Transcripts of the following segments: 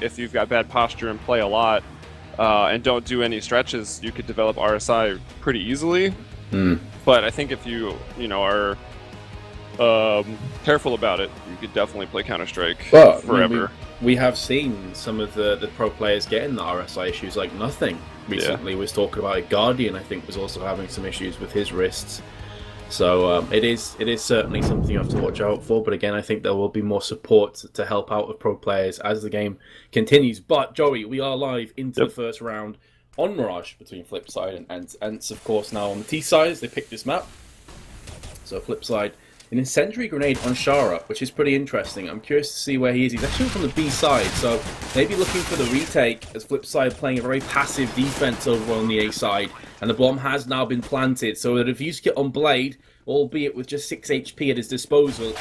if you've got bad posture and play a lot and don't do any stretches, you could develop RSI pretty easily. But I think if you are careful about it, you could definitely play Counter-Strike forever. We have seen some of the pro players getting the RSI issues like nothing. Recently was talking about Guardian, I think, was also having some issues with his wrists. So it is certainly something you have to watch out for. But again, I think there will be more support to help out with pro players as the game continues. But Joey, we are live into the first round on Mirage between FlipSid and ENCE, of course. Now on the T side, they picked this map. So FlipSid, an incendiary grenade on Shara, which is pretty interesting. I'm curious to see where he is. He's actually from the B side, so maybe looking for the retake as FlipSid playing a very passive defense over on the A side. And the bomb has now been planted, so that if you get on Blade, albeit with just 6 HP at his disposal,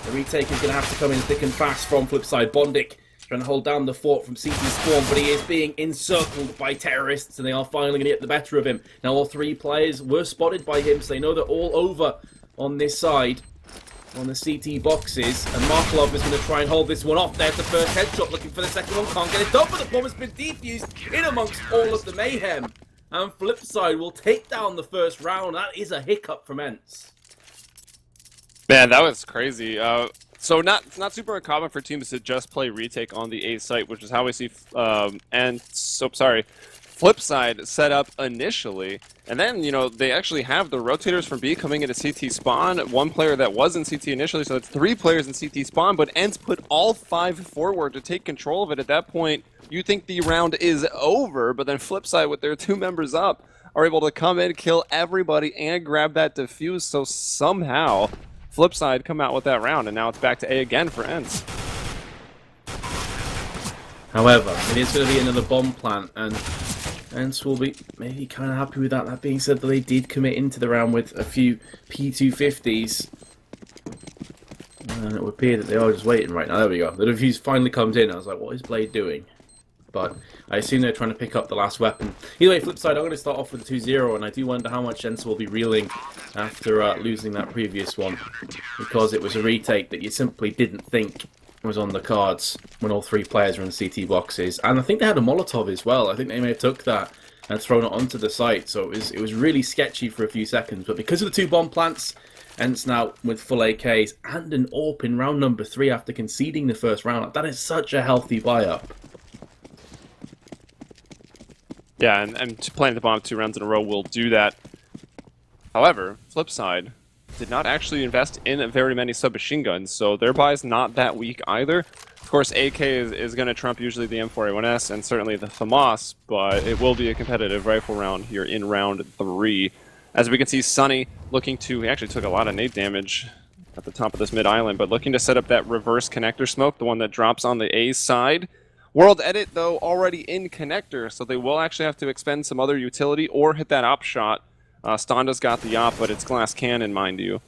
the retake is going to have to come in thick and fast from FlipSid. Bondik trying to hold down the fort from CT Spawn, but he is being encircled by terrorists, and they are finally going to get the better of him. Now all 3 players were spotted by him, so they know they're all over on this side, on the CT boxes, and Marklov is going to try and hold this one off. There's the first headshot, looking for the second one, can't get it done, but the bomb has been defused in amongst all of the mayhem. And FlipSid will take down the first round. That is a hiccup from ENCE. Man, that was crazy. So not super uncommon for teams to just play retake on the A site, which is how we see FlipSid set up initially. And then, they actually have the rotators from B coming into CT spawn. 1 player that was in CT initially, so it's 3 players in CT spawn, but ENCE put all 5 forward to take control of it. At that point, you think the round is over, but then FlipSid, with their 2 members up, are able to come in, kill everybody, and grab that defuse. So somehow, FlipSid come out with that round, and now it's back to A again for ENCE. However, it is going to be another bomb plant, and ENCE will be maybe kind of happy with that. That being said, they did commit into the round with a few P250s. And it would appear that they are just waiting right now. There we go. The defuse finally comes in. I was like, what is Blade doing? But I assume they're trying to pick up the last weapon. Either way, FlipSid, I'm going to start off with a 2-0, and I do wonder how much ENCE will be reeling after losing that previous one, because it was a retake that you simply didn't think was on the cards when all 3 players were in CT boxes. And I think they had a Molotov as well. I think they may have took that and thrown it onto the site, so it was really sketchy for a few seconds. But because of the 2 bomb plants, ENCE now with full AKs and an AWP in round number 3 after conceding the first round. That is such a healthy buy-up. Yeah, and planting the bomb 2 rounds in a row will do that. However, FlipSid did not actually invest in very many submachine guns, so their buy is not that weak either. Of course, AK is going to trump usually the M4A1S and certainly the FAMAS, but it will be a competitive rifle round here in round 3. As we can see, Sunny looking to... He actually took a lot of nade damage at the top of this mid-island, but looking to set up that reverse connector smoke, the one that drops on the A side. World Edit, though, already in connector, so they will actually have to expend some other utility or hit that op shot. Stonda's got the op, but it's glass cannon, mind you,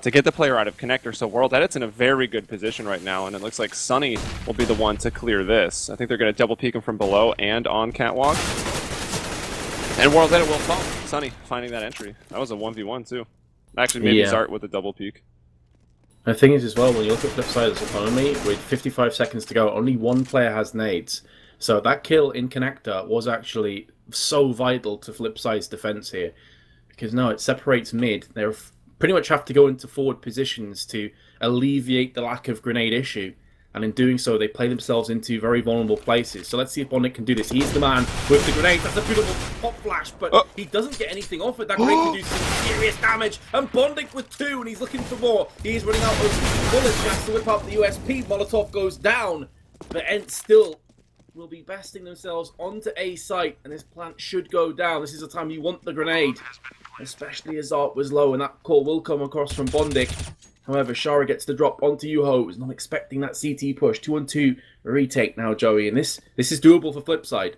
to get the player out of connector. So World Edit's in a very good position right now, and it looks like Sunny will be the one to clear this. I think they're going to double peek him from below and on catwalk. And World Edit will fall. Sunny finding that entry. That was a 1v1 too. Actually, maybe Zart with a double peek. The thing is as well, when you look at FlipSid's economy, with 55 seconds to go, only 1 player has nades. So that kill in connector was actually so vital to FlipSid's defense here. Because now it separates mid. They pretty much have to go into forward positions to alleviate the lack of grenade issue. And in doing so, they play themselves into very vulnerable places. So let's see if Bondik can do this. He's the man with the grenade. That's a beautiful pop flash, but he doesn't get anything off it. That grenade can do some serious damage. And Bondik with 2, and he's looking for more. He's running out of bullets. He has to whip out the USP. Molotov goes down. But ENCE still will be besting themselves onto A site, and this plant should go down. This is the time you want the grenade, especially as Art was low, and that call will come across from Bondik. However, Shara gets the drop onto Yuho, who's not expecting that CT push. 2-on-2 retake now, Joey, and this is doable for FlipSid.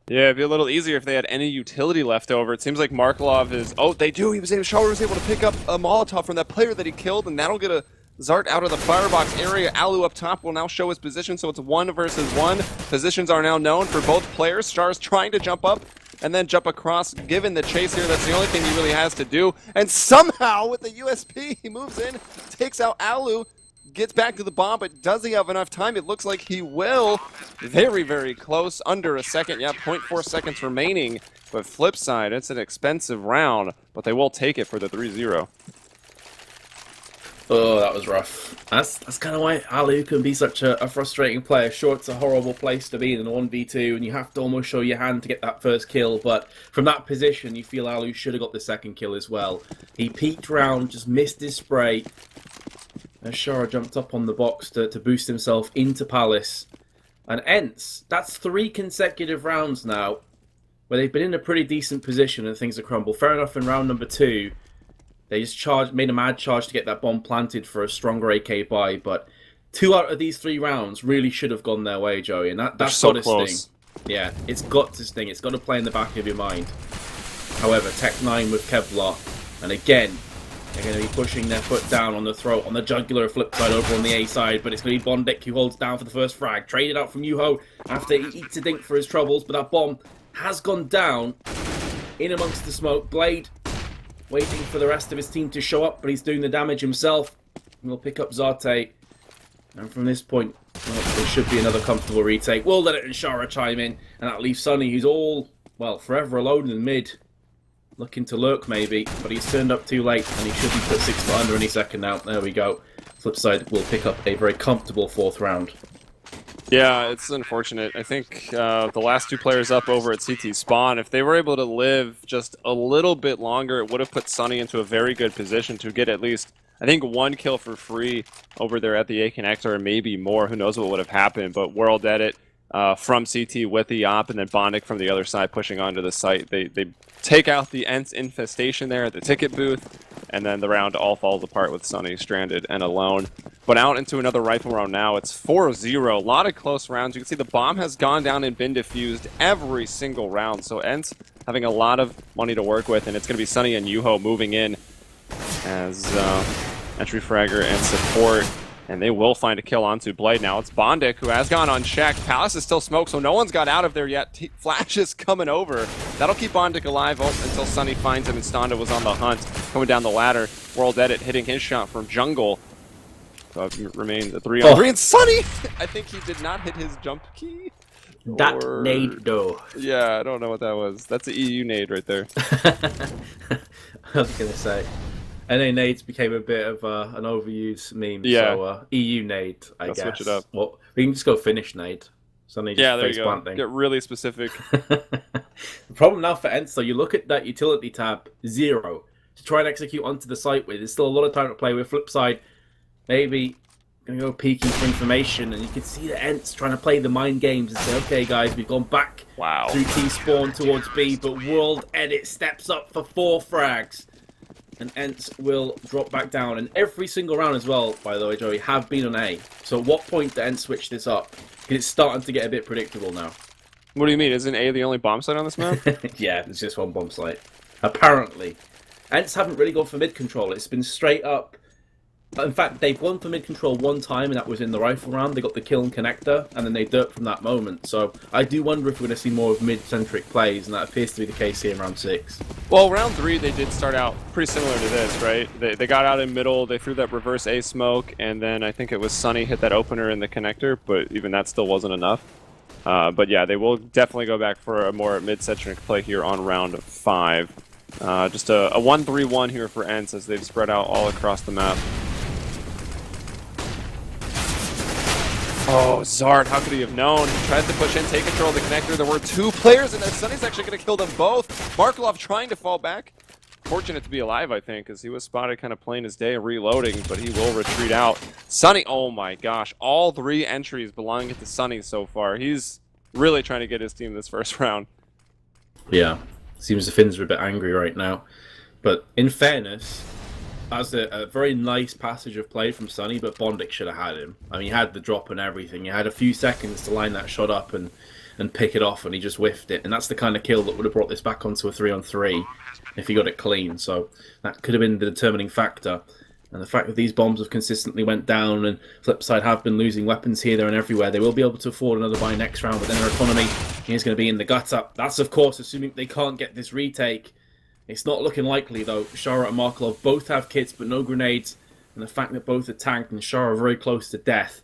Yeah, it'd be a little easier if they had any utility left over. It seems like Markelov is... Oh, they do! Shara was able to pick up a Molotov from that player that he killed, and that'll get a Zart out of the firebox area. Alu up top will now show his position, so it's 1 versus 1. Positions are now known for both players. Shara's trying to jump up and then jump across. Given the chase here, that's the only thing he really has to do. And somehow, with the USP, he moves in, takes out Alu. gets back to the bomb, but does he have enough time? It looks like he will. Very, very close. Under a second. Yeah, 0.4 seconds remaining. But FlipSid, it's an expensive round, but they will take it for the 3-0. Oh, that was rough. That's kind of why Alu can be such a frustrating player. Sure, it's a horrible place to be in a 1v2, and you have to almost show your hand to get that first kill, but from that position, you feel Alu should have got the second kill as well. He peeked round, just missed his spray, and Shara jumped up on the box to boost himself into Palace. And ENCE, that's 3 consecutive rounds now, where they've been in a pretty decent position and things have crumbled. Fair enough, in round number 2, they just made a mad charge to get that bomb planted for a stronger AK buy, but 2 out of these 3 rounds really should have gone their way, Joey, and that's so got to close. sting. Yeah, it's got to sting. It's got to play in the back of your mind. However, Tech9 with Kevlar, and again, they're going to be pushing their foot down on the throat, on the jugular of FlipSid over on the A side, but it's going to be Bondik who holds down for the first frag. Traded out from Yuho after he eats a dink for his troubles, but that bomb has gone down in amongst the smoke. Blade waiting for the rest of his team to show up, but he's doing the damage himself. We'll pick up Zarte. And from this point, well, there should be another comfortable retake. We'll let it and Shara chime in. And that leaves Sunny, who's all, well, forever alone in mid. Looking to lurk, maybe. But he's turned up too late, and he should be put 6 foot under any second now. There we go. FlipSid will pick up a very comfortable 4th round. Yeah, it's unfortunate. I think the last 2 players up over at CT Spawn, if they were able to live just a little bit longer, it would have put Sunny into a very good position to get at least, I think, 1 kill for free over there at the A connector, or maybe more. Who knows what would have happened, but World Edit from CT with the op, and then Bondik from the other side pushing onto the site. They take out the ENCE infestation there at the ticket booth, and then the round all falls apart with Sunny stranded and alone. But out into another rifle round now. It's 4-0. A lot of close rounds. You can see the bomb has gone down and been defused every single round. So ENCE having a lot of money to work with, and it's going to be Sunny and Yuho moving in as entry fragger and support. And they will find a kill onto Blade now. It's Bondik who has gone unchecked. Palace is still smoked, so no one's got out of there yet. Flash is coming over. That'll keep Bondik alive until Sunny finds him, and Stonda was on the hunt. Coming down the ladder. World Edit hitting his shot from jungle. So it remains a 3-on-3. And Sunny! I think he did not hit his jump key. That nade, though. Yeah, I don't know what that was. That's an EU nade right there. I was going to say. NA nades became a bit of an overused meme, yeah. So EU nade, I guess. Switch it up. Well, we can just go finish nade. Suddenly just there you go. planting. Get really specific. The problem now for ENCE, though, you look at that utility tab, 0, to try and execute onto the site with. There's still a lot of time to play with. FlipSid, maybe going to go peeking for information, and you can see the ENCE trying to play the mind games and say, okay, guys, we've gone back through T-spawn towards B, but World Edit steps up for 4 frags. And ENCE will drop back down. And every single round as well, by the way, Joey, have been on A. So at what point do ENCE switch this up? Because it's starting to get a bit predictable now. What do you mean? Isn't A the only bomb site on this map? Yeah, there's just 1 bomb site. Apparently. ENCE haven't really gone for mid control. It's been straight up. In fact, they've gone for mid control 1 time, and that was in the rifle round. They got the kill and connector, and then they derped from that moment. So I do wonder if we're going to see more of mid-centric plays, and that appears to be the case here in round 6. Well, round 3, they did start out pretty similar to this, right? They got out in middle, they threw that reverse A smoke, and then I think it was Sunny hit that opener in the connector, but even that still wasn't enough. But yeah, they will definitely go back for a more mid-centric play here on round 5. Just a 1-3-1 here for ENCE as they've spread out all across the map. Oh, Zard, how could he have known? He tried to push in, take control of the connector. There were 2 players in there. Sunny's actually going to kill them both. Markelov trying to fall back. Fortunate to be alive, I think, because he was spotted kind of playing his day, reloading, but he will retreat out. Sunny, oh my gosh, all 3 entries belonging to Sunny so far. He's really trying to get his team this first round. Yeah, seems the Finns are a bit angry right now. But in fairness, that's a very nice passage of play from Sunny, but Bondik should have had him. I mean, he had the drop and everything. He had a few seconds to line that shot up and pick it off, and he just whiffed it. And that's the kind of kill that would have brought this back onto a 3-on-3 if he got it clean. So that could have been the determining factor. And the fact that these bombs have consistently went down and FlipSid have been losing weapons here, there, and everywhere, they will be able to afford another buy next round, but then their economy is going to be in the gutter. That's, of course, assuming they can't get this retake. It's not looking likely, though. Shara and Markelov both have kits, but no grenades. and the fact that both are tagged and Shara are very close to death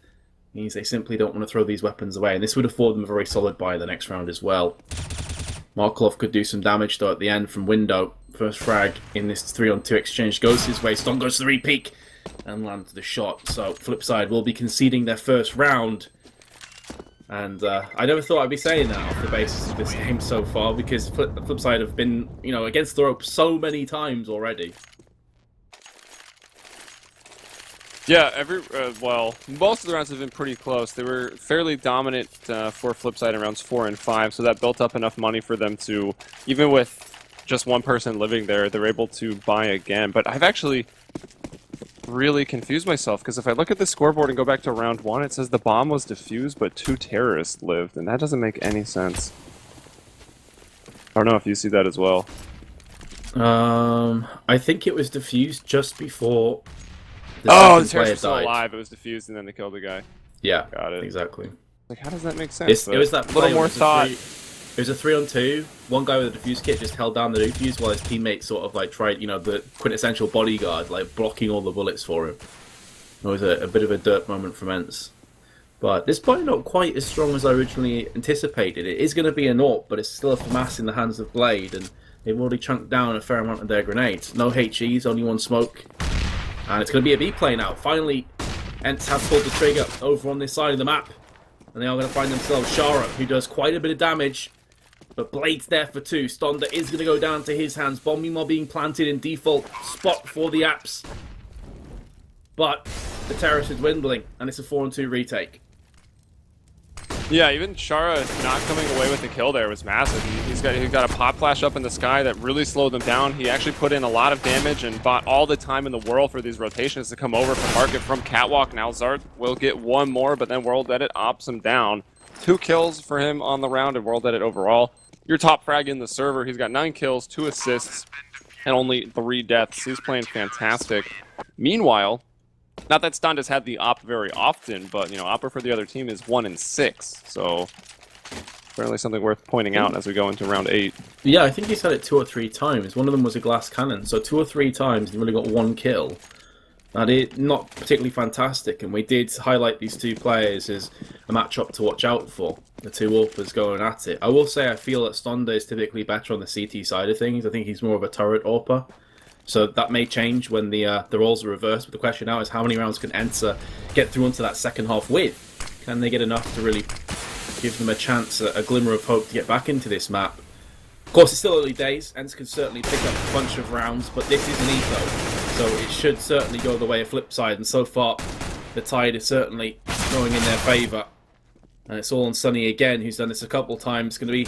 means they simply don't want to throw these weapons away, and this would afford them a very solid buy the next round as well. Markov could do some damage though at the end from window. First frag in this 3-on-2 exchange goes his way. Stone goes to the re-peek and lands the shot. So FlipSid will be conceding their first round. And I never thought I'd be saying that off the basis of this game so far, because FlipSid have been, you know, against the rope so many times already. Yeah, well, most of the rounds have been pretty close. They were fairly dominant for FlipSid in rounds 4 and 5, so that built up enough money for them to, even with just one person living there, they're able to buy again. But I've actually really confused myself, because if I look at the scoreboard and go back to round 1, it says the bomb was defused, but 2 terrorists lived, and that doesn't make any sense. I don't know if you see that as well. I think it was defused just before the terrorist was still alive. It was defused, and then they killed the guy. Yeah, got it. Exactly. Like, how does that make sense? It was that little more thought. It was a 3-on-2. One guy with a defuse kit just held down the defuse while his teammates sort of like tried, you know, the quintessential bodyguard, like blocking all the bullets for him. It was a bit of a dirt moment from ENCE. But this probably not quite as strong as I originally anticipated. It is going to be a naught, but it's still a FAMAS in the hands of Blade, and they've already chunked down a fair amount of their grenades. No HEs, only one smoke. And it's going to be a B play now. Finally, ENCE have pulled the trigger over on this side of the map. And they are going to find themselves Shara, who does quite a bit of damage. But Blade's there for 2. Stonda is going to go down to his hands. Bombing mob being planted in default spot for the apps. But the terrorist is dwindling, and it's a 4-on-2 retake. Yeah, even Shara not coming away with the kill there was massive. He got a pop flash up in the sky that really slowed them down. He actually put in a lot of damage and bought all the time in the world for these rotations to come over from market from Catwalk. Now Zart will get one more, but then World Edit opts him down. 2 kills for him on the round and World Edit overall. Your top frag in the server. He's got 9 kills, 2 assists, and only 3 deaths. He's playing fantastic. Meanwhile, not that Stunned has had the op very often, but, you know, opper for the other team is 1 and 6. So, certainly something worth pointing out as we go into round 8. Yeah, I think he's had it 2 or 3 times. One of them was a glass cannon. So 2 or 3 times he's really got 1 kill. That is not particularly fantastic, and we did highlight these 2 players as a matchup to watch out for. The 2 AWPers going at it. I will say I feel that Stonda is typically better on the CT side of things. I think he's more of a turret AWPer. So that may change when the roles are reversed, but the question now is how many rounds can ENCE get through into that second half with? Can they get enough to really give them a chance, a glimmer of hope to get back into this map? Of course, it's still early days. ENCE can certainly pick up a bunch of rounds, but this is an eco, so it should certainly go the way of FlipSid, and so far the tide is certainly going in their favour. And it's all on Sunny again, who's done this a couple times, going to be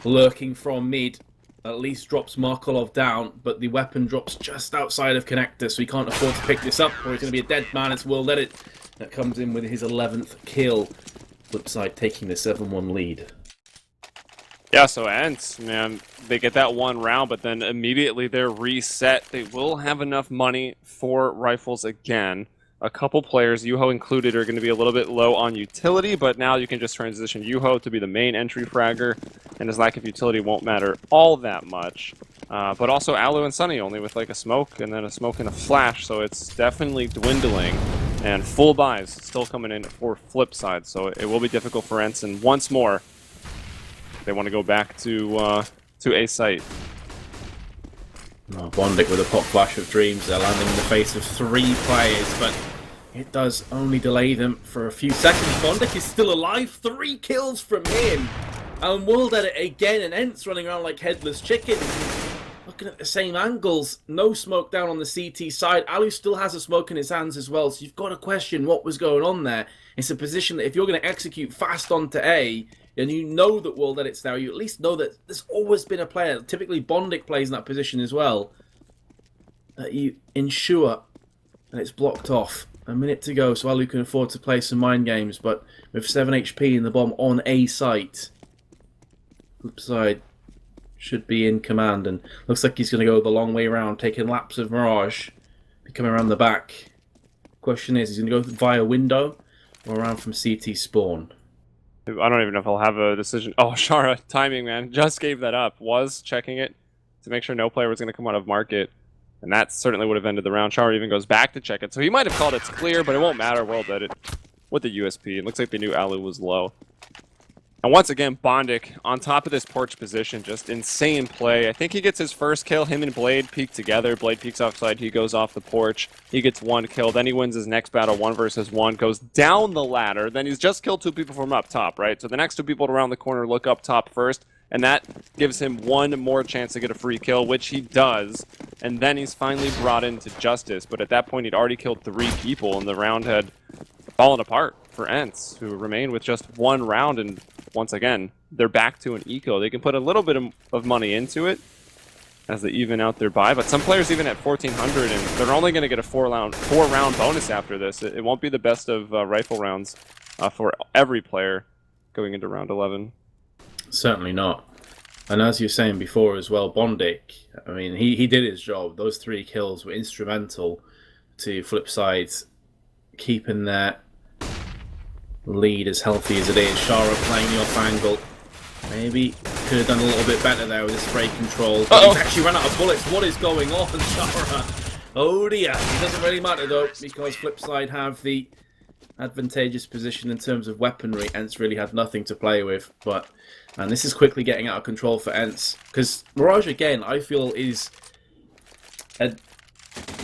lurking from mid. At least drops Markolov down, but the weapon drops just outside of connector, so he can't afford to pick this up, or he's going to be a dead man. It's World Edit that comes in with his 11th kill. FlipSid taking the 7-1 lead. Yeah, so ENCE, man, they get that 1 round, but then immediately they're reset. They will have enough money for rifles again. A couple players, Yuho included, are going to be a little bit low on utility, but now you can just transition Yuho to be the main entry fragger, and his lack of utility won't matter all that much. But also Alu and Sunny only with like a smoke, and then a smoke and a flash, so it's definitely dwindling. And full buys still coming in for FlipSid, so it will be difficult for ENCE, and once more, they want to go back to A site. Oh, Bondic with a pop flash of dreams. They're landing in the face of 3 players, but it does only delay them for a few seconds. Bondic is still alive. 3 kills from him. And World Edit again, and ENCE running around like headless chickens. Looking at the same angles. No smoke down on the CT side. Alu still has a smoke in his hands as well, so you've got to question what was going on there. It's a position that if you're going to execute fast onto A, and you know that World Edit's there, you at least know that there's always been a player, typically Bondic plays in that position as well, that you ensure that it's blocked off. A minute to go, so Alu can afford to play some mind games, but with 7 HP in the bomb on A site, FlipSid should be in command, and looks like he's going to go the long way around, taking laps of Mirage, coming around the back. Question is, he's going to go via window or around from CT spawn? I don't even know if I'll have a decision. Oh, Shara, timing, man. Just gave that up. Was checking it to make sure no player was going to come out of market. And that certainly would have ended the round. Chara even goes back to check it. So he might have called it's clear, but it won't matter. Well dead it with the USP. It looks like they knew Alu was low. And once again, Bondic on top of this porch position, just insane play. I think he gets his first kill. Him and Blade peek together. Blade peeks offside. He goes off the porch. He gets one kill. Then he wins his next battle, 1 versus 1. Goes down the ladder. Then he's just killed 2 people from up top, right? So the next 2 people around the corner look up top first. And that gives him 1 more chance to get a free kill, which he does. And then he's finally brought into justice. But at that point, he'd already killed 3 people, and the round had fallen apart for ENCE, who remain with just 1 round. And once again, they're back to an eco. They can put a little bit of money into it as they even out their buy. But some players even at 1,400, and they're only going to get a 4-round bonus after this. It won't be the best of rifle rounds for every player going into round 11. Certainly not. And as you were saying before as well, Bondic, I mean, he did his job. Those 3 kills were instrumental to FlipSid keeping that lead as healthy as it is. Chara playing the off angle. Maybe could have done a little bit better there with the spray control. But he's actually run out of bullets. What is going on, Chara? Oh dear. It doesn't really matter though, because FlipSid have the advantageous position in terms of weaponry. ENCE really had nothing to play with. And this is quickly getting out of control for ENCE. Because Mirage, again, I feel is an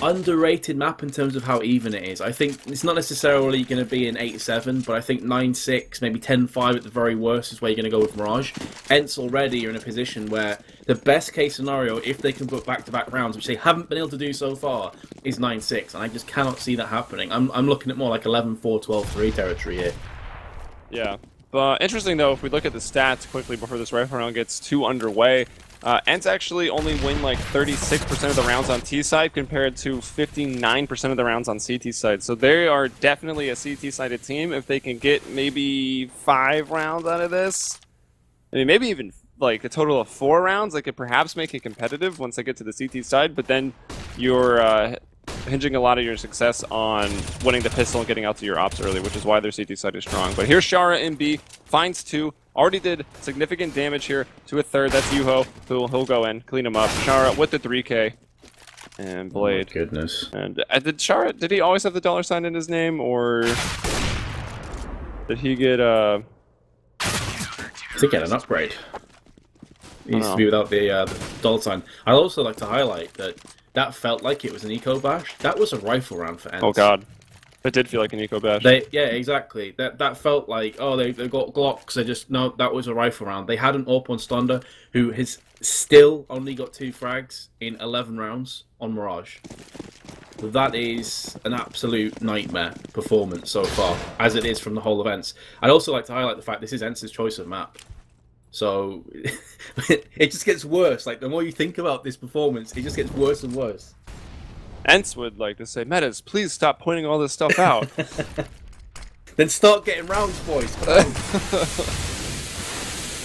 underrated map in terms of how even it is. I think it's not necessarily going to be an 8-7, but I think 9-6, maybe 10-5 at the very worst is where you're going to go with Mirage. ENCE already are in a position where the best case scenario, if they can put back-to-back rounds, which they haven't been able to do so far, is 9-6, and I just cannot see that happening. I'm looking at more like 11-4, 12-3 territory here. Yeah. But interesting, though, if we look at the stats quickly before this rifle round gets too underway, ENCE actually only win like 36% of the rounds on T side compared to 59% of the rounds on CT side. So they are definitely a CT-sided team. If they can get maybe 5 rounds out of this, I mean, maybe even like a total of 4 rounds, they could perhaps make it competitive once they get to the CT side. But then you're hinging a lot of your success on winning the pistol and getting out to your ops early, which is why their CT side is strong. But here's Chara in B, finds 2, already did significant damage here to a 3rd. That's Yuho, who'll go in, clean him up. Chara with the 3K, and Blade. Oh my goodness. And did he always have the $ in his name, or did he get I think he had an upgrade. He used to be without the $. I'd also like to highlight that felt like it was an eco bash. That was a rifle round for ENCE. Oh god, it did feel like an eco bash. Yeah, exactly. That felt like, oh, they've got Glocks. No, that was a rifle round. They had an AWP on Stonda, who has still only got 2 frags in 11 rounds on Mirage. That is an absolute nightmare performance so far, as it is from the whole events. I'd also like to highlight the fact this is ENCE's choice of map. So it just gets worse. Like, the more you think about this performance, it just gets worse and worse. ENCE would like to say, Metas, please stop pointing all this stuff out. Then start getting rounds, boys.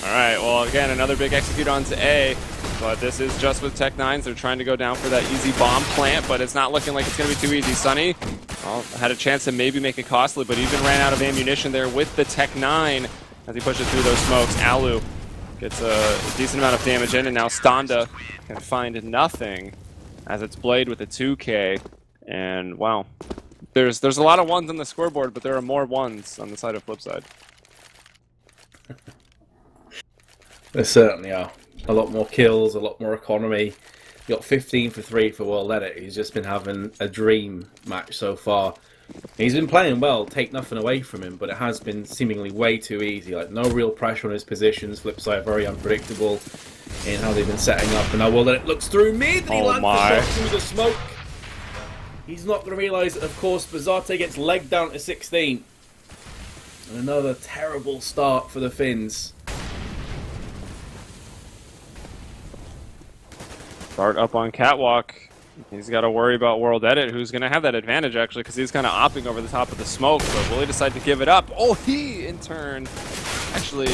Alright, well, again, another big execute onto A. But this is just with Tech9s. They're trying to go down for that easy bomb plant, but it's not looking like it's going to be too easy. Sunny, well, had a chance to maybe make it costly, but even ran out of ammunition there with the Tech9 as he pushes through those smokes. Alu gets a decent amount of damage in, and now Stonda can find nothing as it's Blade with a 2K. And wow, there's a lot of 1s on the scoreboard, but there are more 1s on the side of FlipSid. There certainly are. A lot more kills, a lot more economy. You got 15 for 3 for World Edit. He's just been having a dream match so far. He's been playing well, take nothing away from him, but it has been seemingly way too easy. Like, no real pressure on his positions. FlipSid very unpredictable in how they've been setting up. And now World Edit looks through mid, and he lands the shot through the smoke. He's not going to realise that, of course, Bazate gets legged down to 16. And another terrible start for the Finns. Start up on Catwalk. He's got to worry about World Edit, who's going to have that advantage, actually, because he's kind of opping over the top of the smoke. But will he decide to give it up? Oh, he, in turn, actually...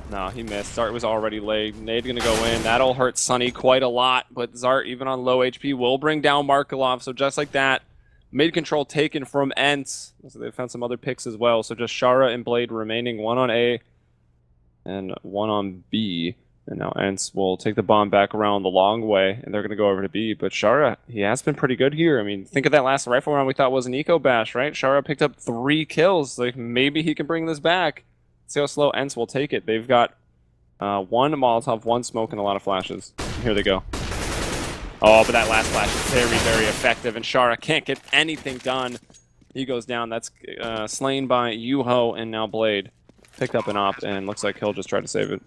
No, he missed. Zart was already laid. Nade going to go in. That'll hurt Sunny quite a lot. But Zart, even on low HP, will bring down Markelov. So just like that, mid control taken from ENCE. So they found some other picks as well. So just Chara and Blade remaining. 1 on A and 1 on B. And now ENCE will take the bomb back around the long way, and they're going to go over to B. But Shara, he has been pretty good here. I mean, think of that last rifle round we thought was an eco bash, right? Shara picked up 3 kills. Like, maybe he can bring this back. See how slow ENCE will take it. They've got 1 Molotov, 1 smoke, and a lot of flashes. Here they go. Oh, but that last flash is very, very effective, and Shara can't get anything done. He goes down. That's slain by Yuho, and now Blade picked up an op, and looks like he'll just try to save it.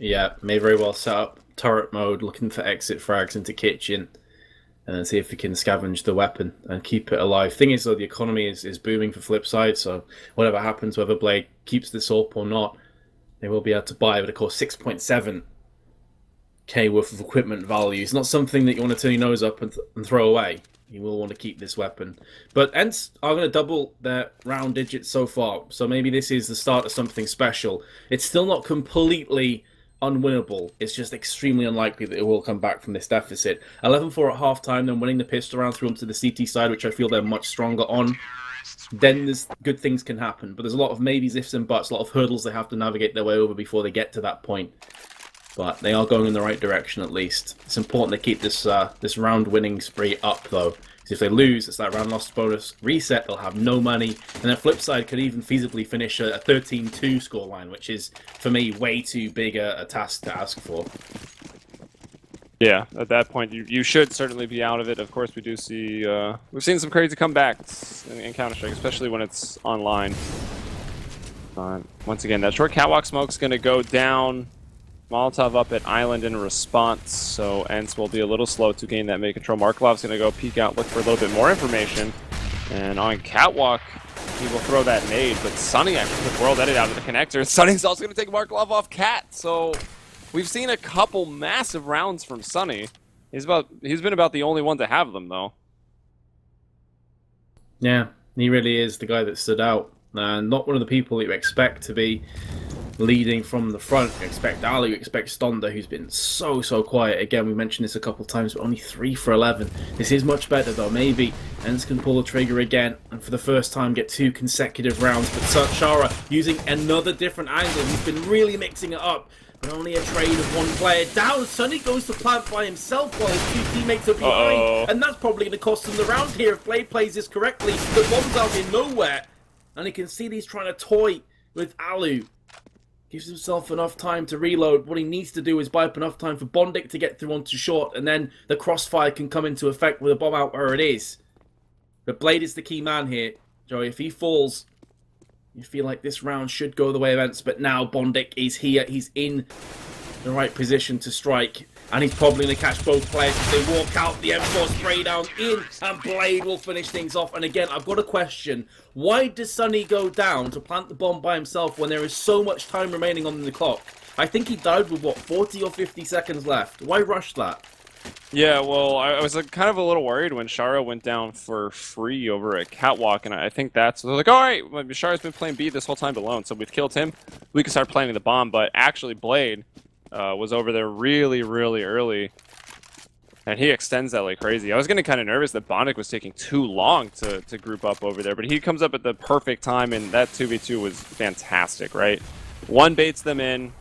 Yeah, may very well set up turret mode, looking for exit frags into kitchen, and see if we can scavenge the weapon and keep it alive. Thing is, though, the economy is booming for FlipSid, so whatever happens, whether Blade keeps this up or not, they will be able to buy. But of course, 6.7k worth of equipment value is not something that you want to turn your nose up and throw away. You will want to keep this weapon. But ENCE are going to double their round digits so far, so maybe this is the start of something special. It's still not completely unwinnable. It's just extremely unlikely that it will come back from this deficit. 11-4 at halftime, then winning the pistol round through onto the CT side, which I feel they're much stronger on. Then there's good things can happen, but there's a lot of maybes, ifs, and buts, a lot of hurdles they have to navigate their way over before they get to that point. But they are going in the right direction at least. It's important they keep this this round winning spree up though. Because if they lose, it's that round loss bonus reset, they'll have no money. And then FlipSid could even feasibly finish a 13-2 scoreline, which is, for me, way too big a task to ask for. Yeah, at that point, you should certainly be out of it. Of course, we do see... we've seen some crazy comebacks in Counter-Strike, especially when it's online. Once again, that short catwalk smoke's going to go down. Molotov up at Island in response, so ENCE will be a little slow to gain that mid control. Markelov's going to go peek out, look for a little bit more information. And on catwalk, he will throw that nade, but Sunny actually took World Edit out of the connector. Sunny's also going to take Markelov off Cat, so we've seen a couple massive rounds from Sunny. He's been about the only one to have them, though. Yeah, he really is the guy that stood out. And not one of the people that you expect to be leading from the front. You expect Ali, you expect Stonda, who's been so quiet. Again, we mentioned this a couple of times, but only 3 for 11. This is much better, though. Maybe ENCE can pull the trigger again, and for the first time get 2 consecutive rounds. But Shara using another different angle. He's been really mixing it up. But only a trade of 1 player down. Sunny goes to plant by himself while his 2 teammates are behind. And that's probably going to cost him the round here if Blade plays this correctly. The bomb's out in nowhere. And you can see that he's trying to toy with Alu. Gives himself enough time to reload. What he needs to do is buy up enough time for Bondic to get through onto short, and then the crossfire can come into effect with a bomb out where it is. But Blade is the key man here. Joey, if he falls, you feel like this round should go the way of ENCE, but now Bondic is here. He's in the right position to strike, and he's probably going to catch both players as they walk out. The M4 spray down in, and Blade will finish things off. And again, I've got a question. Why does Sunny go down to plant the bomb by himself when there is so much time remaining on the clock? I think he died with, what, 40 or 50 seconds left. Why rush that? Yeah, well, I was kind of a little worried when Shara went down for free over at Catwalk, and I think that's... I was like, alright, Shara's been playing B this whole time alone, so we've killed him. We can start planting the bomb, but actually Blade was over there really early. And he extends that like crazy. I was getting kind of nervous that Bondic was taking too long to group up over there, but he comes up at the perfect time, and that 2v2 was fantastic, right? One baits them in.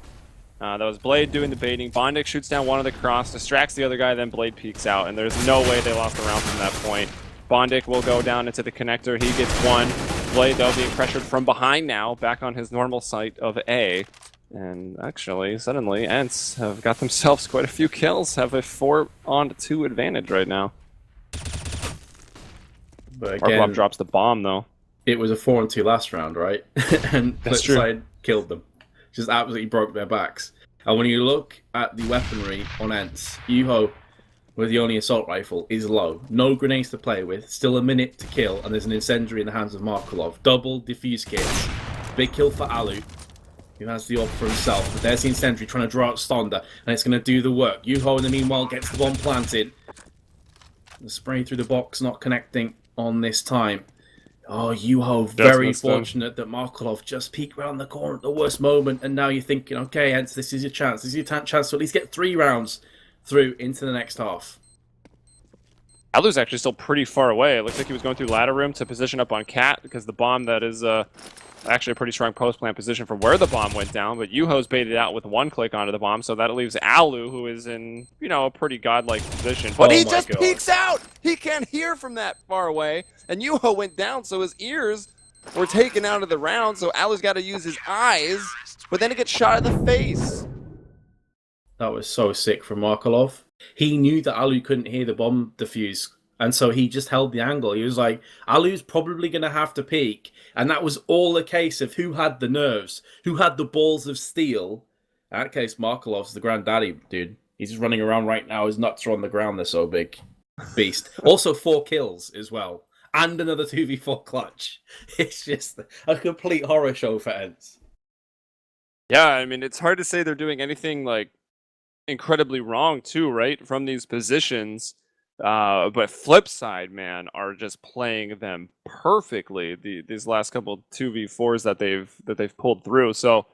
That was Blade doing the baiting. Bondic shoots down one of the cross, distracts the other guy, then Blade peeks out, and there's no way they lost the round from that point. Bondic will go down into the connector. He gets 1. Blade, though, being pressured from behind now, back on his normal site of A. And actually, suddenly, ENCE have got themselves quite a few kills, have a 4-on-2 advantage right now. But again, Markov drops the bomb, though. It was a 4-on-2 last round, right? And FlipSid killed them. Just absolutely broke their backs. And when you look at the weaponry on ENCE, Yuho, with the only assault rifle, is low. No grenades to play with, still a minute to kill, and there's an incendiary in the hands of Markelov. Double defuse kits. Big kill for Alu, who has the op for himself. But there's the incendiary trying to draw out Stonda, and it's going to do the work. Yuho, in the meanwhile, gets the bomb planted. The spray through the box not connecting on this time. Oh, Yuho, very fortunate that Markelov just peeked around the corner at the worst moment, and now you're thinking, okay, ENCE, this is your chance. This is your chance to at least get 3 rounds through into the next half. Alu's actually still pretty far away. It looks like he was going through ladder room to position up on Cat, because the bomb that is Actually, a pretty strong post-plant position from where the bomb went down, but Yuho's baited out with one click onto the bomb, so that leaves Alu, who is in, you know, a pretty godlike position. But he just peeks out! He can't hear from that far away, and Yuho went down, so his ears were taken out of the round, so Alu's got to use his eyes, but then he gets shot in the face. That was so sick from Markelov. He knew that Alu couldn't hear the bomb defuse, and so he just held the angle. He was like, Alu's probably going to have to peek. And that was all a case of who had the nerves, who had the balls of steel. In that case, Markelov's the granddaddy, dude. He's just running around right now. His nuts are on the ground. They're so big. Beast. Also 4 kills as well. And another 2v4 clutch. It's just a complete horror show for ENCE. Yeah, I mean, it's hard to say they're doing anything, like, incredibly wrong, too, right? From these positions. But FlipSid, man, are just playing them perfectly. These last couple 2v4s that they've pulled through. So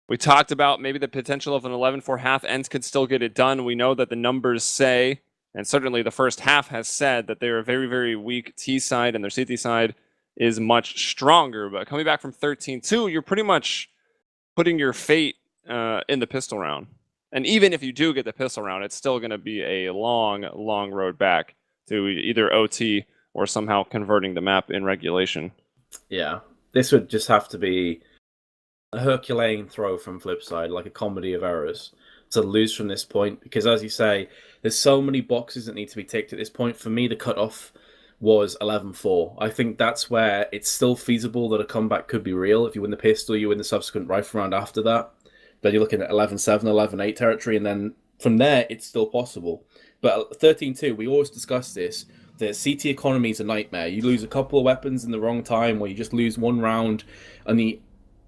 we talked about maybe the potential of an 11-4 half. ENCE could still get it done. We know that the numbers say, and certainly the first half has said, that they're a very, very weak T side and their CT side is much stronger. But coming back from 13-2, you're pretty much putting your fate in the pistol round. And even if you do get the pistol round, it's still going to be a long, long road back to either OT or somehow converting the map in regulation. Yeah, this would just have to be a Herculean throw from FlipSid, like a comedy of errors, to lose from this point. Because as you say, there's so many boxes that need to be ticked at this point. For me, the cutoff was 11-4. I think that's where it's still feasible that a comeback could be real. If you win the pistol, you win the subsequent rifle round after that. Then you're looking at 11-7, 11-8 territory, and then from there, it's still possible. But 13-2, we always discuss this. The CT economy is a nightmare. You lose a couple of weapons in the wrong time, or you just lose one round on the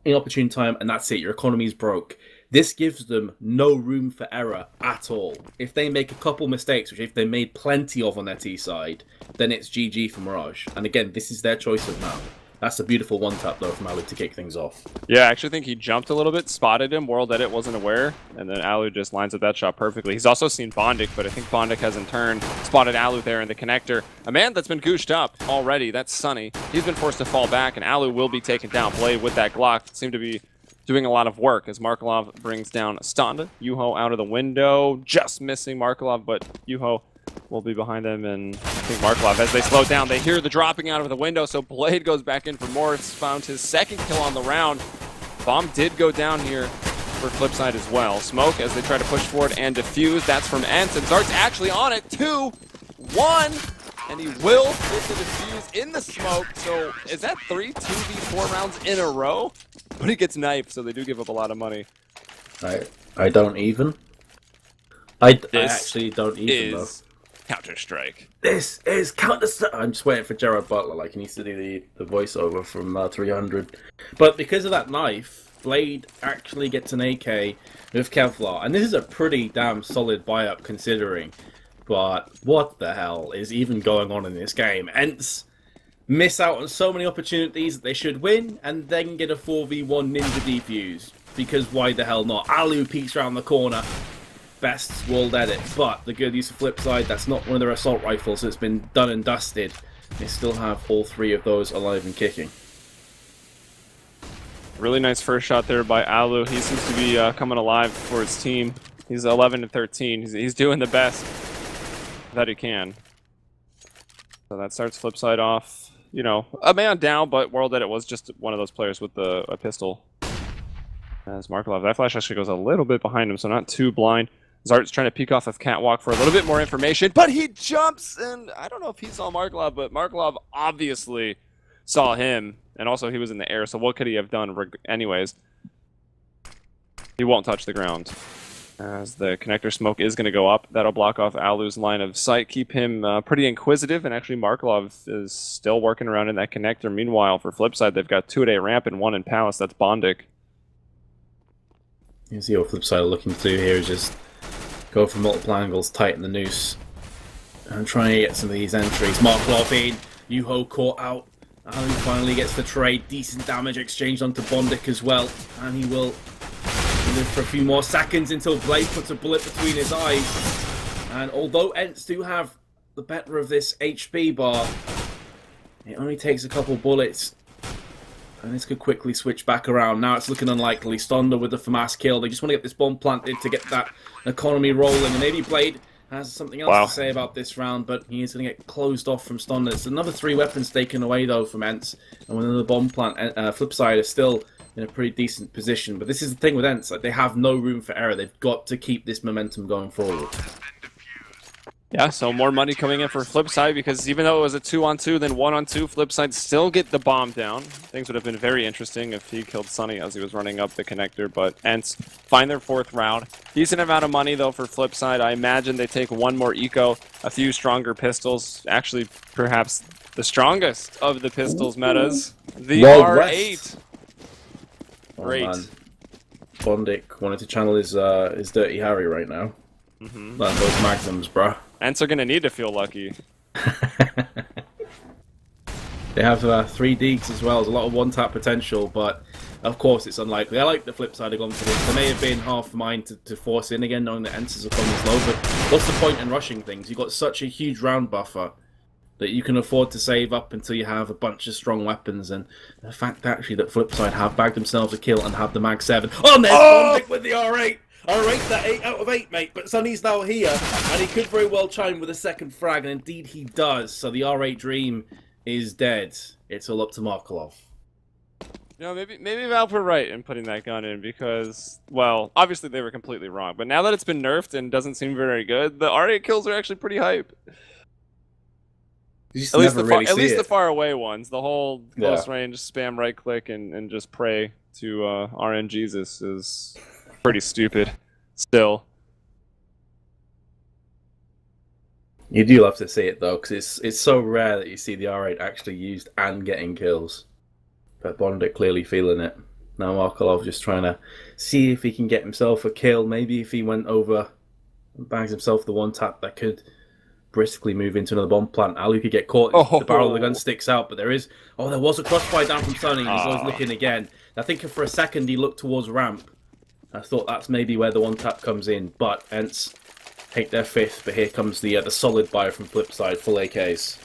inopportune time, and that's it. Your economy is broke. This gives them no room for error at all. If they make a couple mistakes, which if they made plenty of on their T side, then it's GG for Mirage. And again, this is their choice of map. That's a beautiful one-tap, though, from Alu to kick things off. Yeah, I actually think he jumped a little bit, spotted him, World Edit wasn't aware, and then Alu just lines up that shot perfectly. He's also seen Bondik, but I think Bondik has in turn spotted Alu there in the connector. A man that's been gooshed up already, that's Sunny. He's been forced to fall back, and Alu will be taken down. Blade with that Glock seemed to be doing a lot of work as Markelov brings down Standa. Yuho out of the window, just missing Markelov, but Yuho will be behind them, and I think Markelov, as they slow down, they hear the dropping out of the window, so Blade goes back in for more. It's found his second kill on the round. Bomb did go down here for FlipSid as well. Smoke as they try to push forward and defuse. That's from ENCE, and Zart's actually on it. 2-1, and he will get the defuse in the smoke. So is that 3 2v4 rounds in a row? But he gets knifed, so they do give up a lot of money. I don't even. I actually don't even, though. Counter-Strike. This is Counter-Strike. I'm just waiting for Gerard Butler, like he needs to do the voiceover from 300. But because of that knife, Blade actually gets an AK with Kevlar. And this is a pretty damn solid buy-up considering. But what the hell is even going on in this game? ENCE miss out on so many opportunities that they should win and then get a 4v1 ninja defuse. Because why the hell not? Alu peeks around the corner. Best world edit, but the good use of FlipSid, that's not one of their assault rifles, so it's been done and dusted. They still have all 3 of those alive and kicking. Really nice first shot there by Alu. He seems to be coming alive for his team. He's 11-13. He's doing the best that he can. So that starts FlipSid off. You know, a man down, but world edit was just one of those players with a pistol. As Markelov, that flash actually goes a little bit behind him, so not too blind. Zart's trying to peek off of Catwalk for a little bit more information, but he jumps, and I don't know if he saw Markelov, but Markelov obviously saw him, and also he was in the air, so what could he have done anyways? He won't touch the ground. As the connector smoke is going to go up, that'll block off Alu's line of sight, keep him pretty inquisitive, and actually Markelov is still working around in that connector. Meanwhile, for FlipSid, they've got 2 at A ramp and 1 in Palace. That's Bondik. You see what FlipSid are looking to do here is just go for multiple angles, tighten the noose, and try and get some of these entries. Markelov in, Yuho caught out, and he finally gets the trade. Decent damage exchanged onto Bondik as well, and he will live for a few more seconds until Blade puts a bullet between his eyes. And although ENCE do have the better of this HP bar, it only takes a couple bullets. and this could quickly switch back around. Now it's looking unlikely. Stonda with the FAMAS kill. They just want to get this bomb planted to get that economy rolling. And maybe Blade has something else to say about this round, but he is going to get closed off from Stonda. It's another 3 weapons taken away, though, from ENCE. And when the bomb plant, FlipSid is still in a pretty decent position. But this is the thing with ENCE. Like, they have no room for error. They've got to keep this momentum going forward. Yeah, so more money coming in for FlipSid, because even though it was a 2-on-2, then 1-on-2, FlipSid still get the bomb down. Things would have been very interesting if he killed Sunny as he was running up the connector, but ENCE find their 4th round. Decent amount of money, though, for FlipSid. I imagine they take 1 more eco, a few stronger pistols, actually perhaps the strongest of the pistols metas, the R8. Great. Man. Bondic wanted to channel his Dirty Harry right now. Like those magnums, bruh. ENCE are going to need to feel lucky. They have 3 deeks as well. There's a lot of one-tap potential, but of course it's unlikely. I like the FlipSid have gone for this. There may have been half mine to force in again, knowing that ENCE's are coming low, but what's the point in rushing things? You've got such a huge round buffer that you can afford to save up until you have a bunch of strong weapons, and the fact actually that FlipSid have bagged themselves a kill and have the Mag 7. Oh, and there's Bondic with the R8! I rate that 8 out of 8, mate, but Sunny's now here, and he could very well chime with a 2nd frag, and indeed he does. So the R8 dream is dead. It's all up to Markelov. You know, maybe Valve were right in putting that gun in, because, well, obviously they were completely wrong, but now that it's been nerfed and doesn't seem very good, the R8 kills are actually pretty hype. At least the far away ones. The whole close range spam right click and just pray to RNGesus is pretty stupid still. You do love to see it, though, because it's so rare that you see the R8 actually used and getting kills. But Bondic clearly feeling it. Now Markelov just trying to see if he can get himself a kill. Maybe if he went over and bangs himself the 1-tap, that could briskly move into another bomb plant. Alu could get caught. The barrel of the gun sticks out, but there was a crossfire down from Sunny. He's always looking again. I think for a second he looked towards ramp. I thought that's maybe where the 1-tap comes in, but ENCE take their 5th, but here comes the solid buy from FlipSid, full AKs.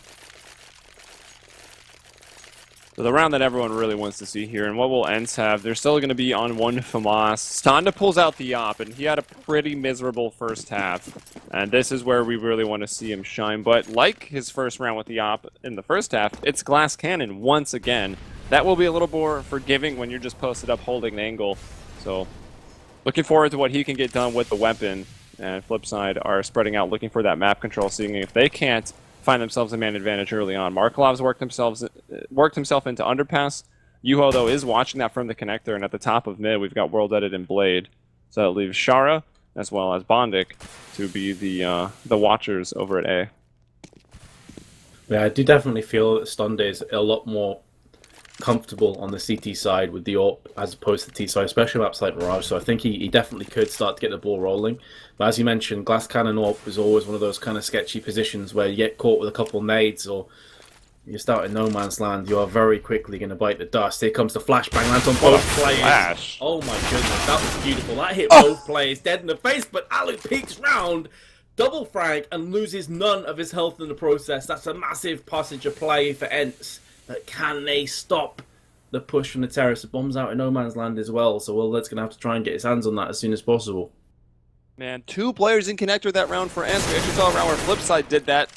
So the round that everyone really wants to see here, and what will ENCE have? They're still going to be on 1 FAMAS. Stonda pulls out the op, and he had a pretty miserable first half. And this is where we really want to see him shine. But like his first round with the op in the first half, it's Glass Cannon once again. That will be a little more forgiving when you're just posted up holding an angle. So looking forward to what he can get done with the weapon. And FlipSid are spreading out, looking for that map control, seeing if they can't find themselves a man advantage early on. Markelov's worked himself into underpass. Yuho, though, is watching that from the connector, and at the top of mid, we've got World Edit and Blade. So that leaves Shara, as well as Bondic, to be the watchers over at A. Yeah, I do definitely feel that Stonda is a lot more comfortable on the CT side with the AWP as opposed to the T side, especially maps like Mirage. So I think he definitely could start to get the ball rolling. But as you mentioned, Glass Cannon AWP is always one of those kind of sketchy positions where you get caught with a couple nades or you're starting no man's land. You are very quickly going to bite the dust. Here comes the flashbang, lands on both players. Flash. Oh my goodness, that was beautiful. That hit both players dead in the face, but Alu peeks round, double frag, and loses none of his health in the process. That's a massive passage of play for ENCE. But can they stop the push from the terrace? The bomb's out in no man's land as well, so World Edit's going to have to try and get his hands on that as soon as possible. Man, 2 players in connector that round for ENCE. We actually saw a round where FlipSid did that.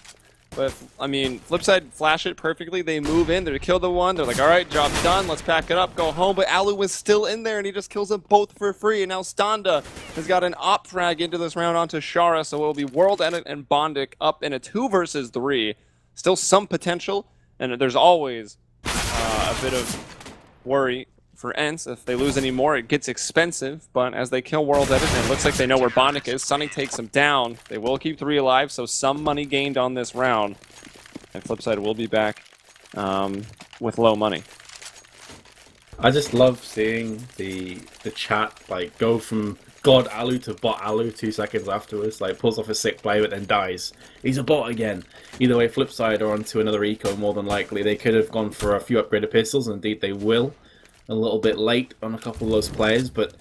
But, I mean, FlipSid flash it perfectly. They move in, they kill the one. They're like, all right, job done. Let's pack it up, go home. But Alu was still in there, and he just kills them both for free. And now Stonda has got an op frag into this round onto Shara, so it will be World Edit and Bondic up in a 2 versus 3. Still some potential. And there's always a bit of worry for ENCE. If they lose any more, it gets expensive. But as they kill World Edit, and it looks like they know where Bondic is, Sunny takes him down. They will keep 3 alive, so some money gained on this round. And FlipSid will be back with low money. I just love seeing the chat like go from God Alu to bot Alu 2 seconds afterwards. Like pulls off a sick play but then dies. He's a bot again. Either way, FlipSid are onto another eco more than likely. They could have gone for a few upgraded pistols, and indeed they will. A little bit late on a couple of those players, but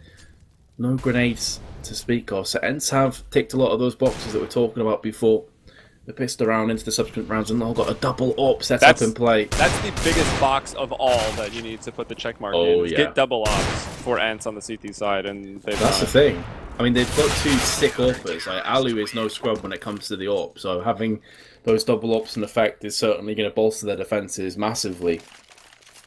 no grenades to speak of. So ENCE have ticked a lot of those boxes that we're talking about before. the pissed around into the subsequent rounds, and all got a double op set up in play. That's the biggest box of all that you need to put the check mark in. Yeah. Get double ops for ENCE on the CT side, and that's the thing. I mean, they've got 2 sick AWPers. Like, Alu is no scrub when it comes to the AWP, so having those double ops in effect is certainly going to bolster their defenses massively.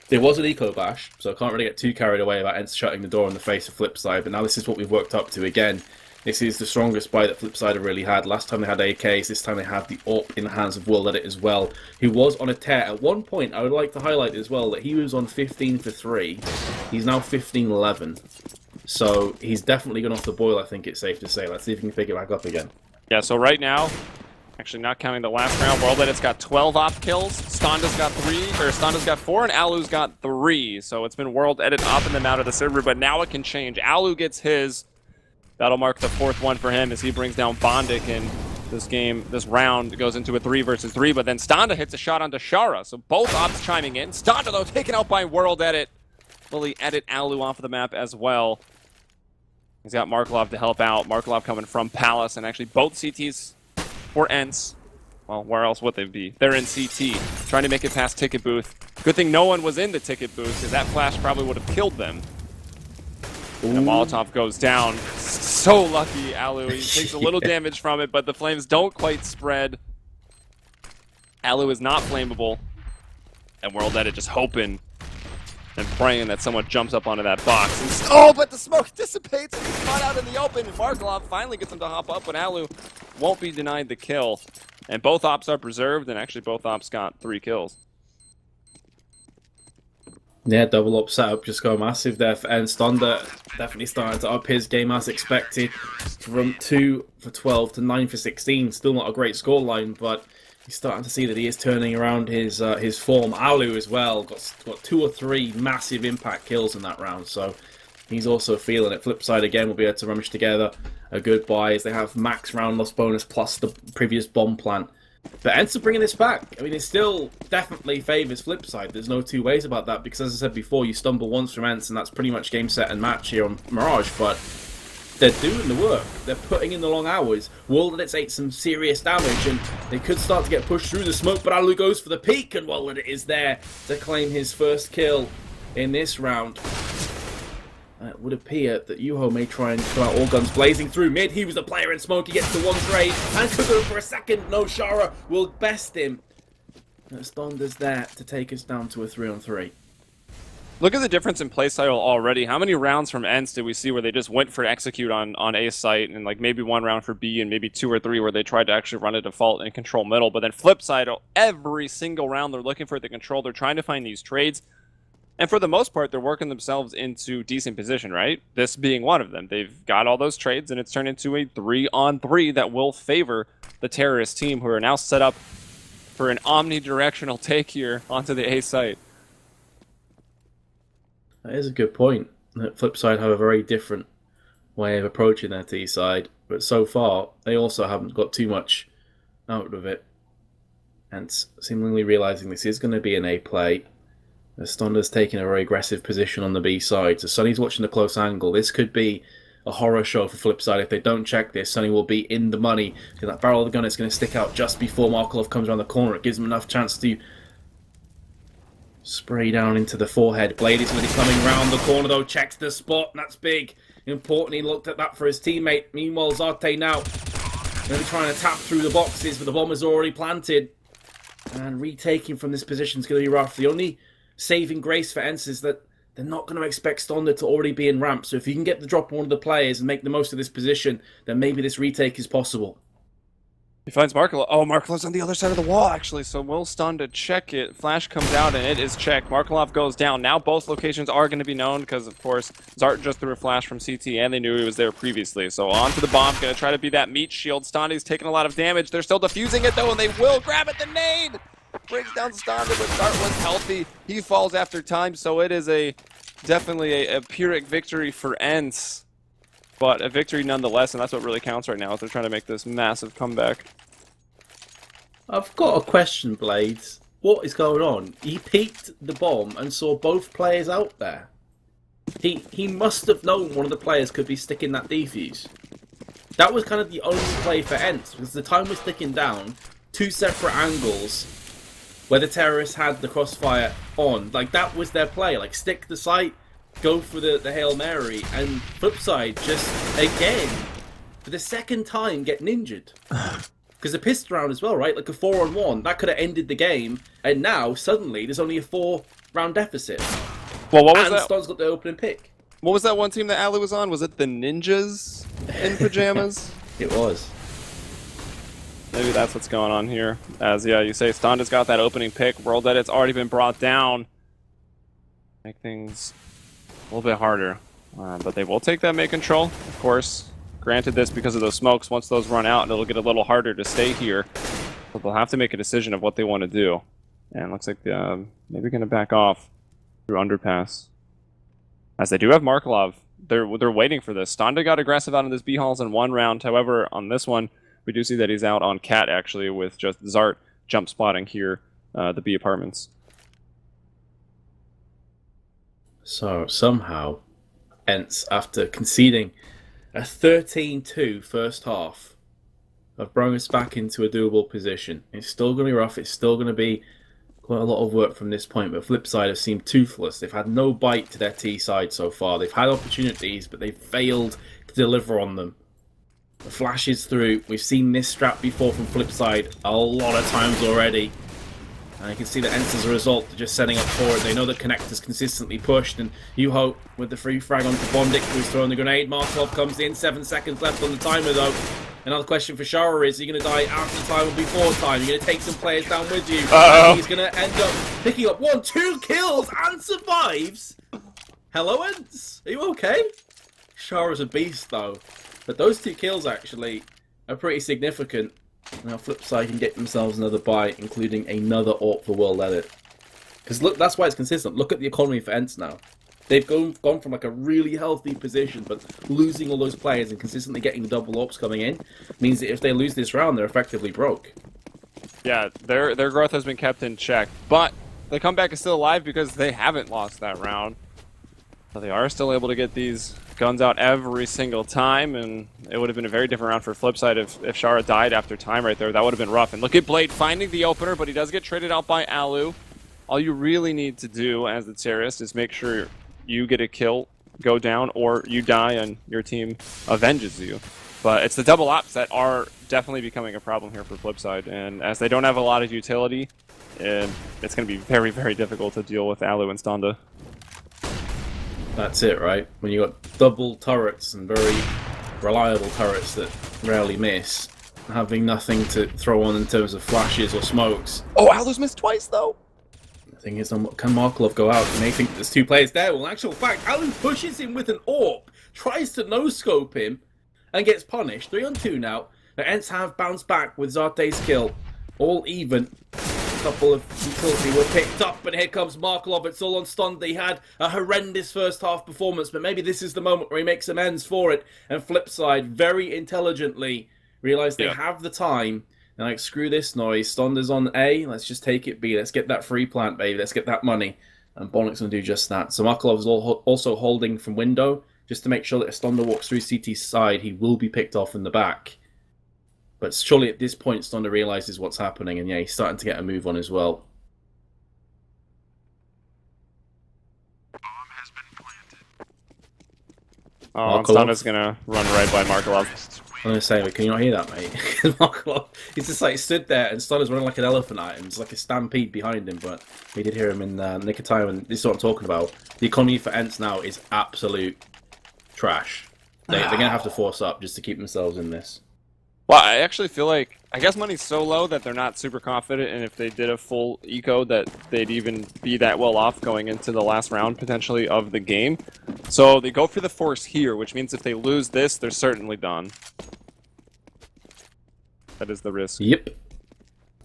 There was an eco bash, so I can't really get too carried away about ENCE shutting the door in the face of FlipSid, but now this is what we've worked up to again. This is the strongest buy that FlipSid have really had. Last time they had AKs, this time they have the AWP in the hands of Will Edit as well, who was on a tear. At one point, I would like to highlight as well that he was on 15 for 3. He's now 15-11. So he's definitely gone off the boil, I think it's safe to say. Let's see if he can pick it back up again. Yeah, so right now, actually not counting the last round, World Edit's got 12 op kills, Stonda's got 4, and Alu's got 3. So it's been World Edit opping them out of the server, but now it can change. Alu gets his. That'll mark the 4th one for him as he brings down Bondic, and this round goes into a 3 versus 3, but then Stonda hits a shot onto Shara, so both ops chiming in. Stonda, though, taken out by World Edit. Will he edit Alu off of the map as well? He's got Markelov to help out. Markelov coming from Palace, and actually both CTs for ENCE. Well, where else would they be? They're in CT, trying to make it past Ticket Booth. Good thing no one was in the Ticket Booth, because that flash probably would have killed them. And a Molotov goes down. So lucky, Alu. He takes a little damage from it, but the flames don't quite spread. Alu is not flammable. And World Edit just hoping and praying that someone jumps up onto that box. And, but the smoke dissipates and he's caught out in the open. And Markelov finally gets him to hop up, but Alu won't be denied the kill. And both ops are preserved, and actually both ops got 3 kills. Yeah, double up setup just go massive there for ENCE. Stonda definitely starting to up his game as expected. From 2 for 12 to 9 for 16. Still not a great scoreline, but he's starting to see that he is turning around his form. Alu as well got 2 or 3 massive impact kills in that round, so he's also feeling it. FlipSid again will be able to rummage together a good buy as they have max round loss bonus plus the previous bomb plant. But ENCE are bringing this back. I mean, it still definitely favours FlipSid. There's no two ways about that, because as I said before, you stumble once from ENCE and that's pretty much game, set and match here on Mirage, but they're doing the work. They're putting in the long hours. World Edit's ate some serious damage and they could start to get pushed through the smoke, but Alu goes for the peak and World Edit is there to claim his first kill in this round. It would appear that Yuho may try and go out all guns blazing through mid. He was the player in smoke. He gets to one trade and could go for a second. No, Shara will best him. Stonda's there to take us down to a 3-on-3. Look at the difference in playstyle already. How many rounds from ENCE did we see where they just went for execute on A site, and like maybe 1 round for B and maybe 2 or 3 where they tried to actually run a default and control middle. But then FlipSid, every single round they're looking for the control. They're trying to find these trades. And for the most part, they're working themselves into decent position, right? This being one of them. They've got all those trades, and it's turned into a 3-on-3 that will favor the terrorist team, who are now set up for an omnidirectional take here onto the A site. That is a good point. FlipSid have a very different way of approaching their T side, but so far, they also haven't got too much out of it. And seemingly realizing this is going to be an A play. Stonda's taking a very aggressive position on the B side, so Sunny's watching the close angle. This could be a horror show for FlipSid. If they don't check this, Sunny will be in the money. So that barrel of the gun is going to stick out just before Markelov comes around the corner. It gives him enough chance to spray down into the forehead. Blade is going to be coming round the corner though, checks the spot, and that's big. Important, he looked at that for his teammate. Meanwhile, Zarte now going to be trying to tap through the boxes, but the bomb is already planted. And retaking from this position is going to be rough. The only saving grace for ENCE is that they're not going to expect Stonda to already be in ramp. So if you can get the drop on one of the players and make the most of this position, then maybe this retake is possible. He finds Markelov. Oh, Markelov's on the other side of the wall, actually, so will Stonda check it. Flash comes out, and it is checked. Markelov goes down. Now both locations are going to be known, because, of course, Zart just threw a flash from CT, and they knew he was there previously. So onto the bomb, going to try to be that meat shield. Stonda's taking a lot of damage. They're still defusing it, though, and they will grab it. The nade brings down Stonda, but Zart was healthy. He falls after time, so it is definitely a Pyrrhic victory for ENCE. But a victory nonetheless, and that's what really counts right now, is they're trying to make this massive comeback. I've got a question, Blades. What is going on? He peeked the bomb and saw both players out there. He must have known one of the players could be sticking that defuse. That was kind of the only play for ENCE, because the time was ticking down. two separate angles where the terrorists had the crossfire on. Like, that was their play. Like, stick the sight, go for the Hail Mary, and FlipSid just, again, for the second time, getting injured. Because they're pissed around as well, right? Like a 4-on-1, that could have ended the game, and now, suddenly, there's only a 4-round deficit. Well, what was that? And Ston's got the opening pick. What was that one team that Ali was on? Was it the Ninjas in pajamas? It was. Maybe that's what's going on here. As, yeah, you say, Stonda's got that opening pick. World Edit's already been brought down. Make things a little bit harder. But they will take that mid control, of course. Granted this because of those smokes. Once those run out, it'll get a little harder to stay here. But they'll have to make a decision of what they want to do. And it looks like maybe going to back off through underpass. As they do have Markelov. They're waiting for this. Stonda got aggressive out of this B-Halls in one round. However, on this one, we do see that he's out on Cat, actually, with just Zart jump spotting here, the B apartments. So, somehow, ENCE, after conceding a 13-2 first half, have brought us back into a doable position. It's still going to be rough. It's still going to be quite a lot of work from this point, but FlipSid have seemed toothless. They've had no bite to their T side so far. They've had opportunities, but they've failed to deliver on them. The flashes through. We've seen this strap before from FlipSid a lot of times already. And you can see that ENCE as a result, they're just setting up for it. They know the connector's consistently pushed, and you hope with the free frag onto Bondic, who's throwing the grenade. Markov comes in, 7 seconds left on the timer though. Another question for Shara is, are you going to die after time or before time? You're going to take some players down with you. He's going to end up picking up 2 kills and survives. Hello, ENCE. Are you okay? Shara's a beast though. But those 2 kills actually are pretty significant. Now FlipSid can get themselves another buy, including another AWP for World Edit. Because look, that's why it's consistent. Look at the economy for ENCE now. They've gone from like a really healthy position, but losing all those players and consistently getting the double AWPs coming in means that if they lose this round, they're effectively broke. Yeah, their growth has been kept in check, but the comeback is still alive because they haven't lost that round. So they are still able to get these guns out every single time, and it would have been a very different round for FlipSid if Shara died after time right there. That would have been rough. And look at Blade finding the opener, but he does get traded out by Alu. All you really need to do as the terrorist is make sure you get a kill, go down, or you die and your team avenges you. But it's the double ops that are definitely becoming a problem here for FlipSid, and as they don't have a lot of utility, it's going to be very, very difficult to deal with Alu and Stonda. That's it, right? When you got double turrets and very reliable turrets that rarely miss, having nothing to throw on in terms of flashes or smokes. Oh, Alu's missed twice, though! The thing is, can Markelov go out? You may think there's 2 players there. Well, in actual fact, Alu pushes him with an AWP, tries to no-scope him, and gets punished. 3-on-2 now. The ENCE have bounced back with Zarte's kill. All even. A couple of utility were picked up, but here comes Markelov. It's all on Stonda. He had a horrendous first half performance, but maybe this is the moment where he makes amends for it. And FlipSid very intelligently realize they have the time. And like, screw this noise. Stonda's on A. Let's just take it B. Let's get that free plant, baby. Let's get that money. And Bonic's going to do just that. So Markelov is also holding from window, just to make sure that if Stonda walks through CT's side, he will be picked off in the back. But surely at this point, Stonda realizes what's happening, and yeah, he's starting to get a move on as well. Oh, Stonda's gonna run right by Markelov. I'm gonna say, can you not hear that, mate? Markelov, he's just like stood there, and Stonda's running like an elephant at him. It's like a stampede behind him, but we did hear him in the nick of time, and this is what I'm talking about. The economy for ENCE now is absolute trash. They're gonna have to force up just to keep themselves in this. Well, I actually feel like, I guess money's so low that they're not super confident, and if they did a full eco, that they'd even be that well off going into the last round, potentially, of the game. So they go for the force here, which means if they lose this, they're certainly done. That is the risk. Yep.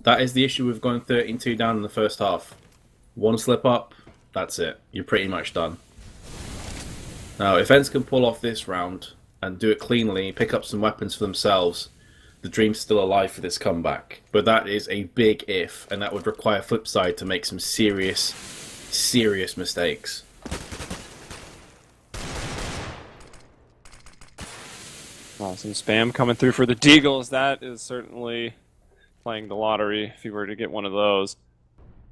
That is the issue with going 13-2 down in the first half. One slip up, that's it. You're pretty much done. Now, if ENCE can pull off this round and do it cleanly, pick up some weapons for themselves, the dream's still alive for this comeback. But that is a big if, and that would require FlipSid to make some serious, serious mistakes. Well, some spam coming through for the Deagles. That is certainly playing the lottery if you were to get one of those.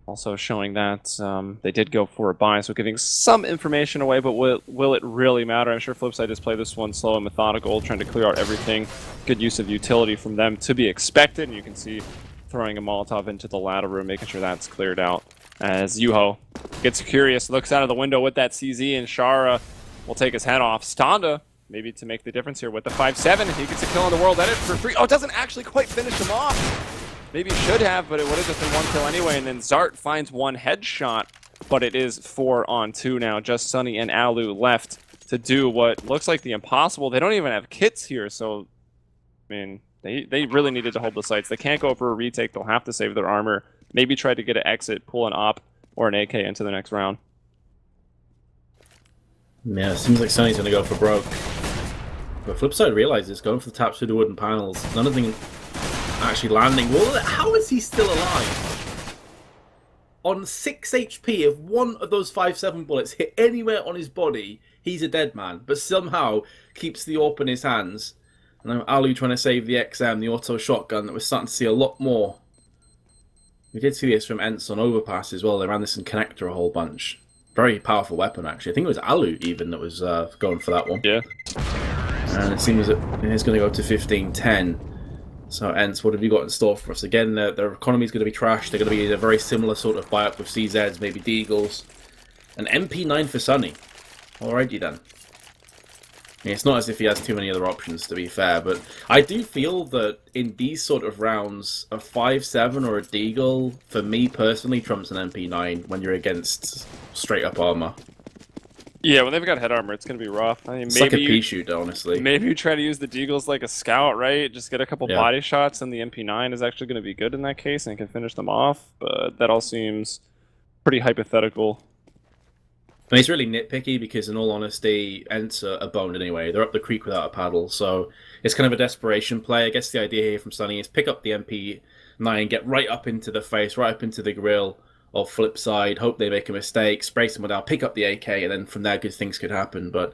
Also showing that they did go for a buy, so giving some information away, but will it really matter? I'm sure FlipSid just played this one slow and methodical, trying to clear out everything. Good use of utility from them to be expected, and you can see throwing a Molotov into the ladder room, making sure that's cleared out. As Yuho gets curious, looks out of the window with that CZ, and Shara will take his head off. Standa, maybe to make the difference here with the 5-7. He gets a kill on the world edit for free. Oh, it doesn't actually quite finish him off. Maybe should have, but it would have just been one kill anyway, and then Zart finds one headshot, but it is 4-on-2 now. Just Sunny and Alu left to do what looks like the impossible. They don't even have kits here, so, I mean, they really needed to hold the sites. They can't go for a retake. They'll have to save their armor. Maybe try to get an exit, pull an op or an AK into the next round. Yeah, it seems like Sunny's going to go for broke. But FlipSid realizes going for the taps through the wooden panels. None of them actually landing. Well, how is he still alive? On 6 HP, if one of those 5-7 bullets hit anywhere on his body, he's a dead man. But somehow keeps the AWP in his hands. And now Alu trying to save the XM, the auto shotgun that we're starting to see a lot more. We did see this from ENCE on Overpass as well. They ran this in Connector a whole bunch. Very powerful weapon, actually. I think it was Alu even that was going for that one. Yeah. And it seems that it's going to go to 15-10. So, ENCE, what have you got in store for us? Again, their economy is going to be trashed. They're going to be in a very similar sort of buy-up with CZs, maybe Deagles. An MP9 for Sunny. Alrighty then. I mean, it's not as if he has too many other options, to be fair, but I do feel that in these sort of rounds, a 5-7 or a Deagle, for me personally, trumps an MP9 when you're against straight-up armor. Yeah, when they've got head armor, it's going to be rough. I mean, It's like a pea shoot, honestly. Maybe you try to use the Deagles like a scout, right? Just get a couple body shots, and the MP9 is actually going to be good in that case, and can finish them off. But that all seems pretty hypothetical. I mean, it's really nitpicky because, in all honesty, ENCE are boned anyway. They're up the creek without a paddle, so it's kind of a desperation play. I guess the idea here from Sunny is pick up the MP9, get right up into the face, right up into the grill of FlipSid, hope they make a mistake, spray someone down, pick up the AK, and then from there good things could happen. But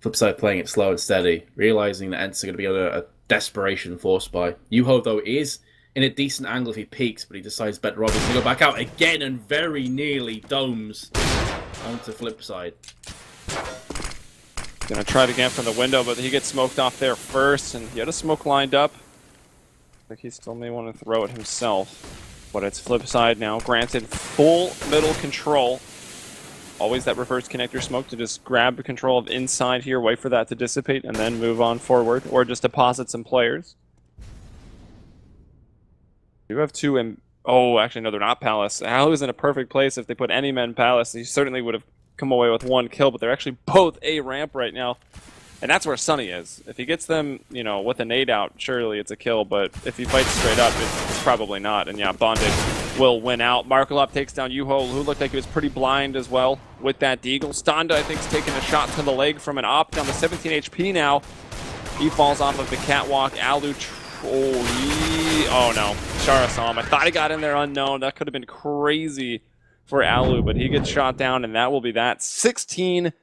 FlipSid playing it slow and steady, realizing that ENCE are going to be on a desperation force buy. Yuho, though, is in a decent angle if he peeks, but he decides better obviously to go back out again and very nearly domes onto FlipSid. Gonna try it again from the window, but he gets smoked off there first, and he had a smoke lined up. I think he still may want to throw it himself. But it's FlipSid now, granted full middle control. Always that reverse connector smoke to just grab control of inside here, wait for that to dissipate, and then move on forward, or just deposit some players. You have two, and oh, actually no, they're not Palace. Alu's in a perfect place. If they put any men Palace, he certainly would have come away with one kill, but they're actually both A ramp right now. And that's where Sunny is. If he gets them, you know, with a nade out, surely it's a kill, but if he fights straight up, it's probably not. And yeah, Bondic will win out. Markolop takes down Yuho, who looked like he was pretty blind as well with that Deagle. Standa, I think, is taking a shot to the leg from an op, down to 17 HP now. He falls off of the catwalk. Alu, oh no, Shara saw him. I thought he got in there unknown. That could have been crazy for Alu, but he gets shot down, and that will be that. 16-10.